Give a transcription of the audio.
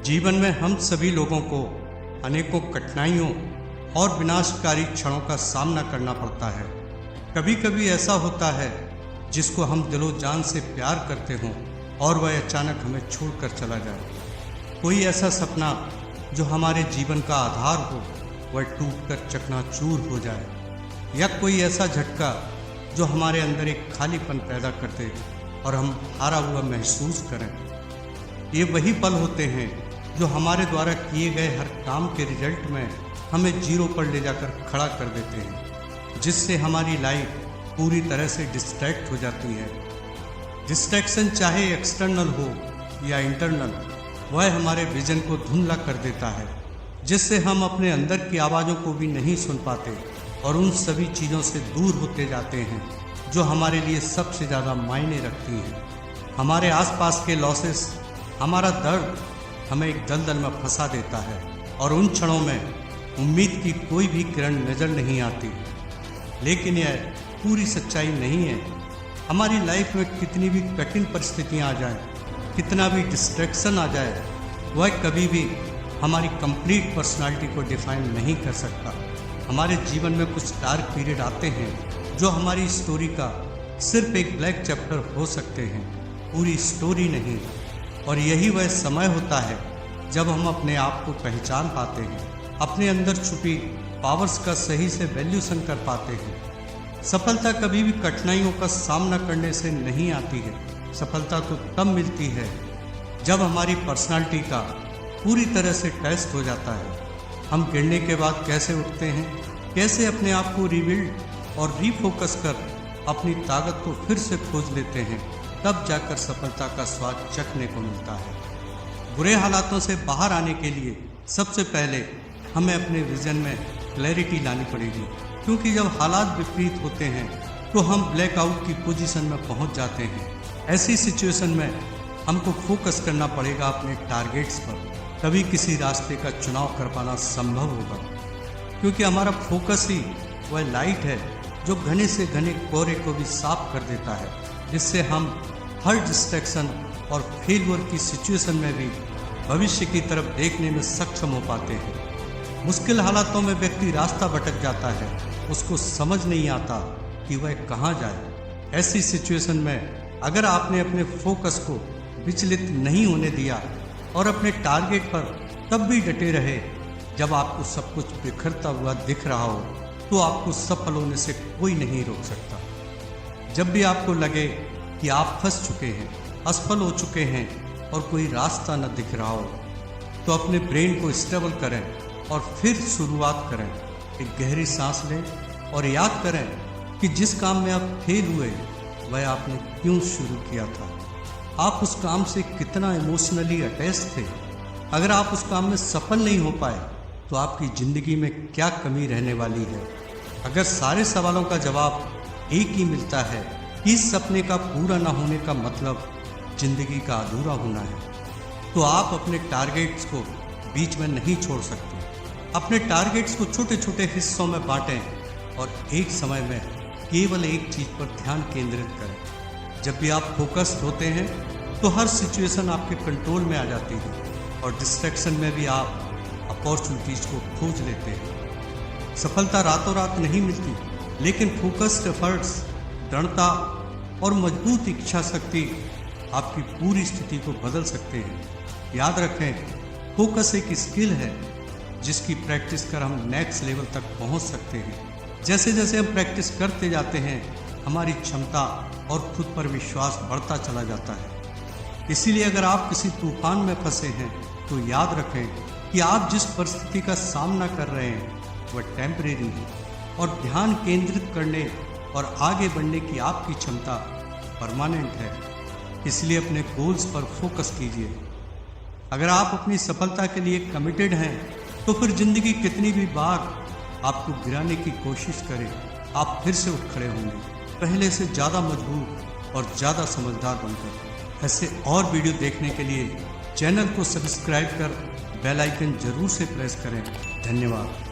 जीवन में हम सभी लोगों को अनेकों कठिनाइयों और विनाशकारी क्षणों का सामना करना पड़ता है। कभी कभी ऐसा होता है जिसको हम दिलो जान से प्यार करते हों और वह अचानक हमें छोड़कर चला जाए। कोई ऐसा सपना जो हमारे जीवन का आधार हो वह टूटकर चकनाचूर हो जाए, या कोई ऐसा झटका जो हमारे अंदर एक खालीपन पैदा कर दे और हम हारा हुआ महसूस करें। ये वही पल होते हैं जो हमारे द्वारा किए गए हर काम के रिजल्ट में हमें जीरो पर ले जाकर खड़ा कर देते हैं, जिससे हमारी लाइफ पूरी तरह से डिस्ट्रैक्ट हो जाती है। डिस्ट्रैक्शन चाहे एक्सटर्नल हो या इंटरनल, वह हमारे विजन को धुंधला कर देता है, जिससे हम अपने अंदर की आवाज़ों को भी नहीं सुन पाते और उन सभी चीज़ों से दूर होते जाते हैं जो हमारे लिए सबसे ज़्यादा मायने रखती हैं। हमारे आसपास के लॉसेस, हमारा दर्द हमें एक दलदल में फंसा देता है और उन क्षणों में उम्मीद की कोई भी किरण नज़र नहीं आती। लेकिन यह पूरी सच्चाई नहीं है। हमारी लाइफ में कितनी भी कठिन परिस्थितियाँ आ जाएं, कितना भी डिस्ट्रैक्शन आ जाए, वह कभी भी हमारी कंप्लीट पर्सनालिटी को डिफाइन नहीं कर सकता। हमारे जीवन में कुछ डार्क पीरियड आते हैं जो हमारी स्टोरी का सिर्फ एक ब्लैक चैप्टर हो सकते हैं, पूरी स्टोरी नहीं। और यही वह समय होता है जब हम अपने आप को पहचान पाते हैं, अपने अंदर छुपी पावर्स का सही से वैल्यूशन कर पाते हैं। सफलता कभी भी कठिनाइयों का सामना करने से नहीं आती है। सफलता तो तब मिलती है जब हमारी पर्सनालिटी का पूरी तरह से टेस्ट हो जाता है। हम गिरने के बाद कैसे उठते हैं, कैसे अपने आप को रिबिल्ड और रीफोकस कर अपनी ताकत को फिर से खोज लेते हैं, तब जाकर सफलता का स्वाद चखने को मिलता है। बुरे हालातों से बाहर आने के लिए सबसे पहले हमें अपने विजन में क्लैरिटी लानी पड़ेगी, क्योंकि जब हालात विपरीत होते हैं तो हम ब्लैकआउट की पोजीशन में पहुंच जाते हैं। ऐसी सिचुएशन में हमको फोकस करना पड़ेगा अपने टारगेट्स पर, तभी किसी रास्ते का चुनाव कर पाना संभव होगा। क्योंकि हमारा फोकस ही वह लाइट है जो घने से घने कोहरे को भी साफ कर देता है, जिससे हम हर डिस्ट्रैक्शन और फेलियर की सिचुएशन में भी भविष्य की तरफ देखने में सक्षम हो पाते हैं। मुश्किल हालातों में व्यक्ति रास्ता भटक जाता है, उसको समझ नहीं आता कि वह कहाँ जाए। ऐसी सिचुएशन में अगर आपने अपने फोकस को विचलित नहीं होने दिया और अपने टारगेट पर तब भी डटे रहे जब आपको सब कुछ बिखरता हुआ दिख रहा हो, तो आपको सफल होने से कोई नहीं रोक सकता। जब भी आपको लगे कि आप फंस चुके हैं, असफल हो चुके हैं और कोई रास्ता न दिख रहा हो, तो अपने ब्रेन को स्टेबल करें और फिर शुरुआत करें। एक गहरी सांस लें और याद करें कि जिस काम में आप फेल हुए वह आपने क्यों शुरू किया था। आप उस काम से कितना इमोशनली अटैच थे। अगर आप उस काम में सफल नहीं हो पाए तो आपकी ज़िंदगी में क्या कमी रहने वाली है। अगर सारे सवालों का जवाब एक ही मिलता है कि इस सपने का पूरा ना होने का मतलब ज़िंदगी का अधूरा होना है, तो आप अपने टारगेट्स को बीच में नहीं छोड़ सकते। अपने टारगेट्स को छोटे छोटे हिस्सों में बांटें और एक समय में केवल एक चीज़ पर ध्यान केंद्रित करें। जब भी आप फोकस्ड होते हैं तो हर सिचुएशन आपके कंट्रोल में आ जाती है और डिस्ट्रैक्शन में भी आप अपॉर्चुनिटीज़ को खोज लेते हैं। सफलता रातों रात नहीं मिलती, लेकिन फोकस्ड एफर्ट्स, दृढ़ता और मजबूत इच्छा शक्ति आपकी पूरी स्थिति को बदल सकते हैं। याद रखें, फोकस एक स्किल है जिसकी प्रैक्टिस कर हम नेक्स्ट लेवल तक पहुंच सकते हैं। जैसे जैसे हम प्रैक्टिस करते जाते हैं, हमारी क्षमता और खुद पर विश्वास बढ़ता चला जाता है। इसीलिए अगर आप किसी तूफान में फंसे हैं तो याद रखें कि आप जिस परिस्थिति का सामना कर रहे हैं वह टेम्परेरी है और ध्यान केंद्रित करने और आगे बढ़ने की आपकी क्षमता परमानेंट है। इसलिए अपने गोल्स पर फोकस कीजिए। अगर आप अपनी सफलता के लिए कमिटेड हैं तो फिर जिंदगी कितनी भी बार आपको गिराने की कोशिश करे, आप फिर से उठ खड़े होंगे, पहले से ज़्यादा मजबूत और ज़्यादा समझदार बनकर। ऐसे और वीडियो देखने के लिए चैनल को सब्सक्राइब कर बेल आइकन जरूर से प्रेस करें। धन्यवाद।